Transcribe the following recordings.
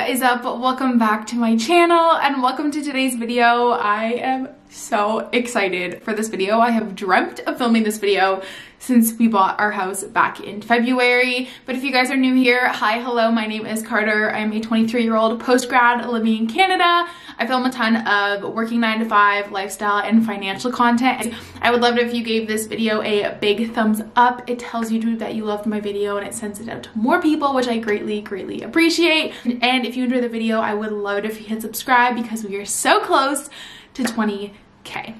What is up? Welcome back to my channel and welcome to today's video. I am so excited for this video. I have dreamt of filming this video since we bought our house back in February. But if you guys are new here, hi, hello, my name is Carter. I'm a 23-year-old post-grad living in Canada. I film a ton of working 9-to-5 lifestyle and financial content. I would love it if you gave this video a big thumbs up. It tells you that you loved my video and it sends it out to more people, which I greatly appreciate. And if you enjoyed the video, I would love it if you hit subscribe because we are so close to 20K.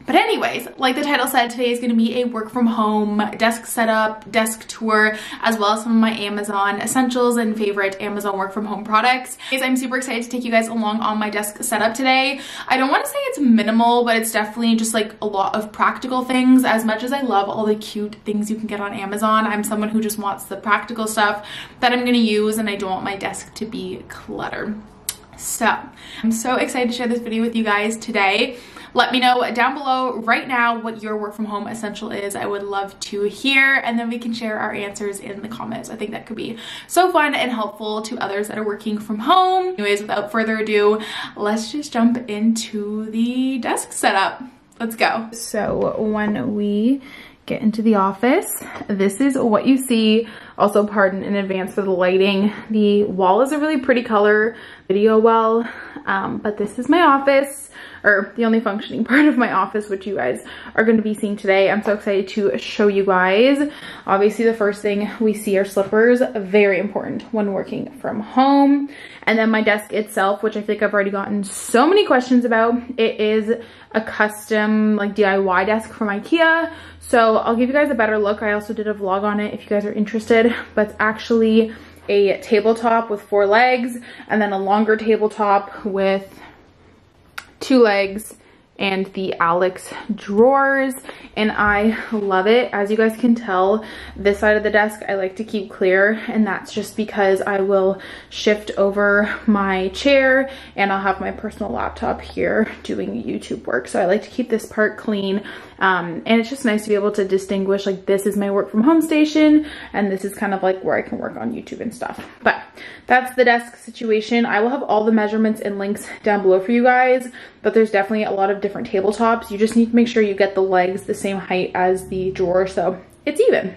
But anyways, like the title said, today is going to be a work from home desk setup, desk tour, as well as some of my Amazon essentials and favorite Amazon work from home products. I'm super excited to take you guys along on my desk setup today. I don't want to say it's minimal, but it's definitely just like a lot of practical things. As much as I love all the cute things you can get on Amazon, I'm someone who just wants the practical stuff that I'm going to use, and I don't want my desk to be cluttered. So I'm so excited to share this video with you guys today. Let me know down below right now what your work from home essential is. I would love to hear, and then we can share our answers in the comments. I think that could be so fun and helpful to others that are working from home. Anyways, without further ado, let's just jump into the desk setup. Let's go. So when we get into the office, this is what you see. Also, pardon in advance for the lighting. The wall is a really pretty color, video well, but this is my office, or the only functioning part of my office, which you guys are going to be seeing today. I'm so excited to show you guys. Obviously, the first thing we see are slippers, very important when working from home. And then my desk itself, which I feel like I've already gotten so many questions about. It is a custom like DIY desk from IKEA. So I'll give you guys a better look. I also did a vlog on it if you guys are interested, but it's actually a tabletop with 4 legs and then a longer tabletop with 2 legs and the Alex drawers, and I love it. As you guys can tell, this side of the desk I like to keep clear, and that's just because I will shift over my chair and I'll have my personal laptop here doing YouTube work. So I like to keep this part clean, and it's just nice to be able to distinguish, like, this is my work from home station and this is kind of like where I can work on YouTube and stuff. But that's the desk situation. I will have all the measurements and links down below for you guys, but there's definitely a lot of different tabletops. You just need to make sure you get the legs the same height as the drawer so it's even.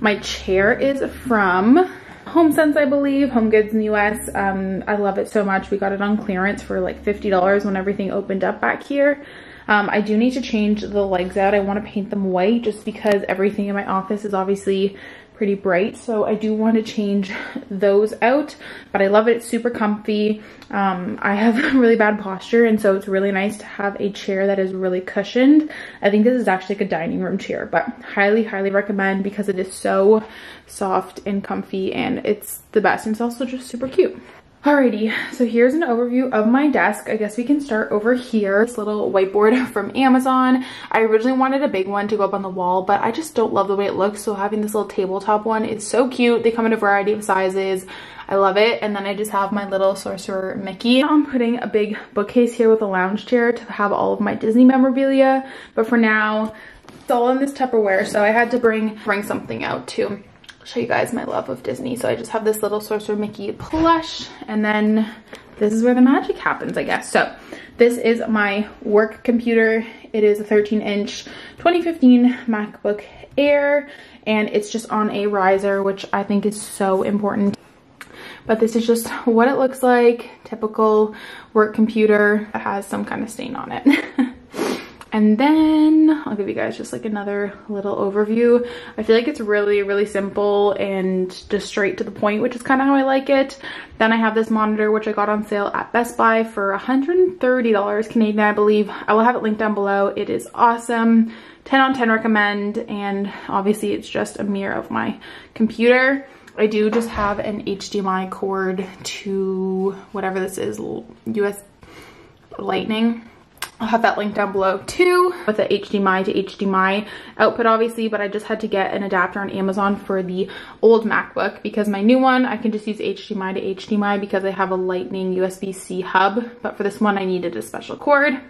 My chair is from HomeSense, I believe, Home Goods in the US. I love it so much. We got it on clearance for like $50 when everything opened up back here. I do need to change the legs out. I want to paint them white just because everything in my office is obviously pretty bright, so I do want to change those out, but I love it. It's super comfy. I have really bad posture, and so it's really nice to have a chair that is really cushioned. I think this is actually like a dining room chair, but highly recommend because it is so soft and comfy and it's the best, and it's also just super cute. Alrighty, so here's an overview of my desk. I guess we can start over here. This little whiteboard from Amazon. I originally wanted a big one to go up on the wall, but I just don't love the way it looks, so having this little tabletop one is so cute. They come in a variety of sizes. I love it. And then I just have my little Sorcerer Mickey. I'm putting a big bookcase here with a lounge chair to have all of my Disney memorabilia, but for now, it's all in this Tupperware, so I had to bring something out too. Show you guys my love of Disney. So I just have this little Sorcerer Mickey plush, and then this is where the magic happens, I guess. So this is my work computer. It is a 13-inch 2015 MacBook Air, and it's just on a riser, which I think is so important. But this is just what it looks like. Typical work computer that has some kind of stain on it. And then I'll give you guys just like another little overview. I feel like it's really simple and just straight to the point, which is kind of how I like it. Then I have this monitor, which I got on sale at Best Buy for $130 Canadian, I believe. I will have it linked down below. It is awesome. 10 on 10 recommend. And obviously it's just a mirror of my computer. I do just have an HDMI cord to whatever this is, US Lightning. I'll have that link down below too, with the HDMI to HDMI output obviously, but I just had to get an adapter on Amazon for the old MacBook because my new one, I can just use HDMI to HDMI because I have a Lightning USB-C hub, but for this one I needed a special cord.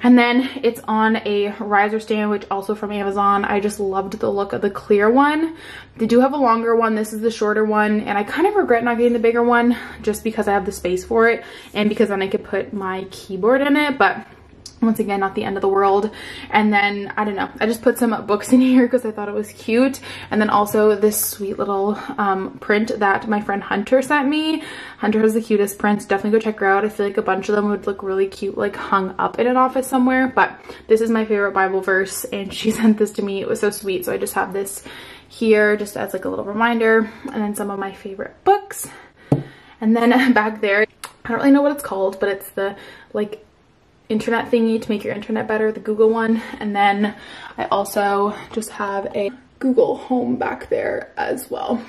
And then it's on a riser stand, which also from Amazon. I just loved the look of the clear one. They do have a longer one. This is the shorter one, and I kind of regret not getting the bigger one just because I have the space for it and because then I could put my keyboard in it. But once again, not the end of the world. And then I don't know, I just put some books in here because I thought it was cute. And then also this sweet little print that my friend Hunter sent me. Hunter has the cutest prints. Definitely go check her out. I feel like a bunch of them would look really cute like hung up in an office somewhere, but this is my favorite Bible verse and she sent this to me. It was so sweet. So I just have this here just as like a little reminder, and then some of my favorite books. And then back there, I don't really know what it's called, but it's the like internet thingy to make your internet better, the Google one. And then I also just have a Google Home back there as well.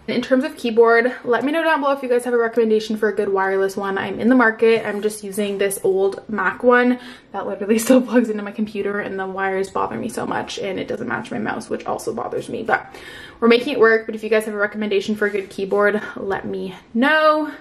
In terms of keyboard, let me know down below if you guys have a recommendation for a good wireless one. I'm in the market. I'm just using this old Mac one that literally still plugs into my computer, and the wires bother me so much and it doesn't match my mouse, which also bothers me, but we're making it work. But if you guys have a recommendation for a good keyboard, let me know.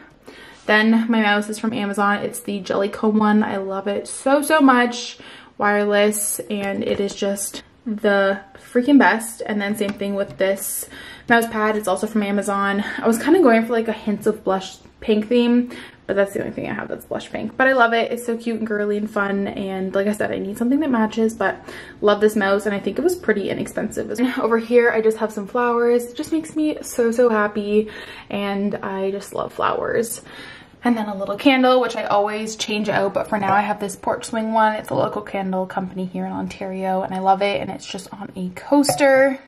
Then my mouse is from Amazon. It's the Jellycomb one. I love it so, so much. Wireless, and it is just the freaking best. And then same thing with this mouse pad. It's also from Amazon. I was kind of going for like a hints of blush pink theme, but that's the only thing I have that's blush pink. But I love it. It's so cute and girly and fun. And like I said, I need something that matches, but love this mouse. And I think it was pretty inexpensive. Over here, I just have some flowers. It just makes me so, so happy. And I just love flowers. And then a little candle, which I always change out, but for now I have this porch swing one. It's a local candle company here in Ontario, and I love it, and it's just on a coaster.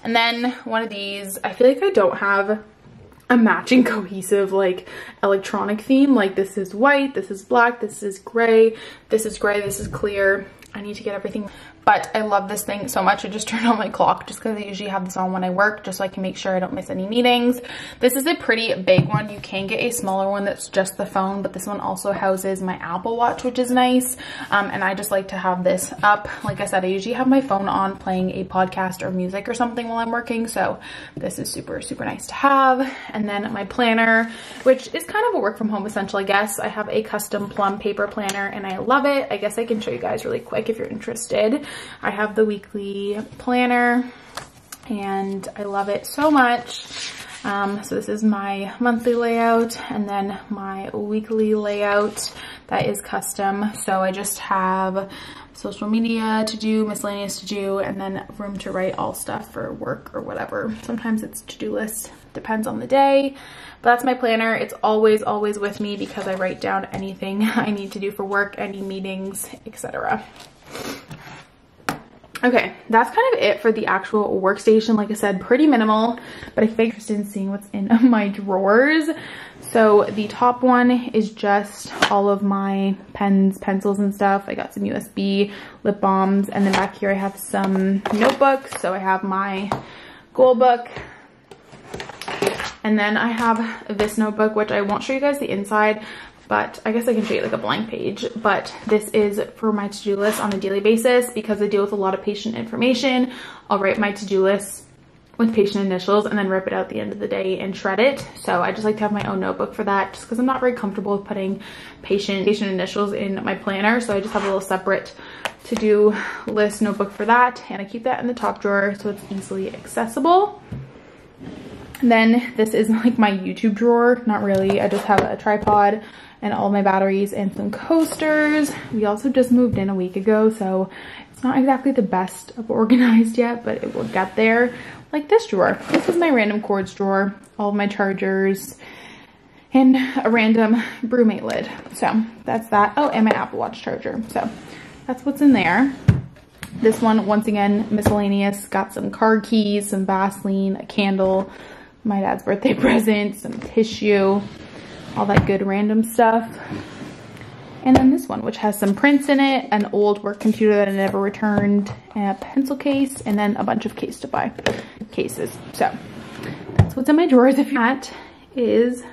And then one of these, I feel like I don't have a matching cohesive like electronic theme. Like this is white, this is black, this is gray, this is gray, this is clear. I need to get everything. But I love this thing so much. I just turned on my clock just because I usually have this on when I work, just so I can make sure I don't miss any meetings. This is a pretty big one. You can get a smaller one that's just the phone, but this one also houses my Apple Watch, which is nice. And I just like to have this up. Like I said, I usually have my phone on playing a podcast or music or something while I'm working. So this is super, super nice to have. And then my planner, which is kind of a work from home essential, I guess. I have a custom plum paper planner and I love it. I guess I can show you guys really quick if you're interested. I have the weekly planner and I love it so much. So this is my monthly layout and then my weekly layout that is custom. So I just have social media to do, miscellaneous to do, and then room to write all stuff for work or whatever. Sometimes it's to-do list, depends on the day. But that's my planner. It's always, always with me because I write down anything I need to do for work, any meetings, etc. Okay, that's kind of it for the actual workstation. Like I said, pretty minimal, but I think I'm interested in seeing what's in my drawers. So the top one is just all of my pens, pencils and stuff. I got some USB lip balms, and then back here I have some notebooks. So I have my goal book, and then I have this notebook, which I won't show you guys the inside, but I guess I can show you like a blank page. But this is for my to-do list on a daily basis because I deal with a lot of patient information. I'll write my to-do list with patient initials and then rip it out at the end of the day and shred it. So I just like to have my own notebook for that just because I'm not very comfortable with putting patient initials in my planner. So I just have a little separate to-do list notebook for that. And I keep that in the top drawer so it's easily accessible. And then this is like my YouTube drawer. Not really, I just have a tripod and all my batteries and some coasters. We also just moved in a week ago, so it's not exactly the best of organized yet, but it will get there. Like this drawer. This is my random cords drawer, all of my chargers, and a random brewmate lid. So that's that. Oh, and my Apple Watch charger. So that's what's in there. This one, once again, miscellaneous. Got some car keys, some Vaseline, a candle, my dad's birthday present, some tissue, all that good random stuff. And then this one, which has some prints in it, an old work computer that I never returned, a pencil case, and then a bunch of case to buy cases. So that's what's in my drawers. If that is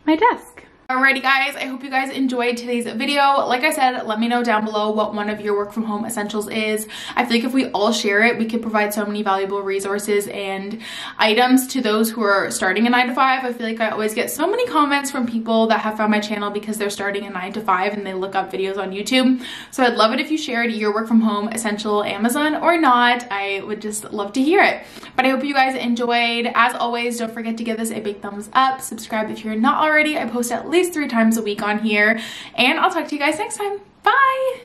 my desk. Alrighty guys, I hope you guys enjoyed today's video. Like I said, let me know down below what one of your work from home essentials is. I feel like if we all share it, we could provide so many valuable resources and items to those who are starting a 9 to 5. I feel like I always get so many comments from people that have found my channel because they're starting a 9 to 5 and they look up videos on YouTube. So I'd love it if you shared your work from home essential Amazon or not. I would just love to hear it. But I hope you guys enjoyed. As always, don't forget to give this a big thumbs up. Subscribe if you're not already. I post at least 3 times a week on here, and I'll talk to you guys next time. Bye.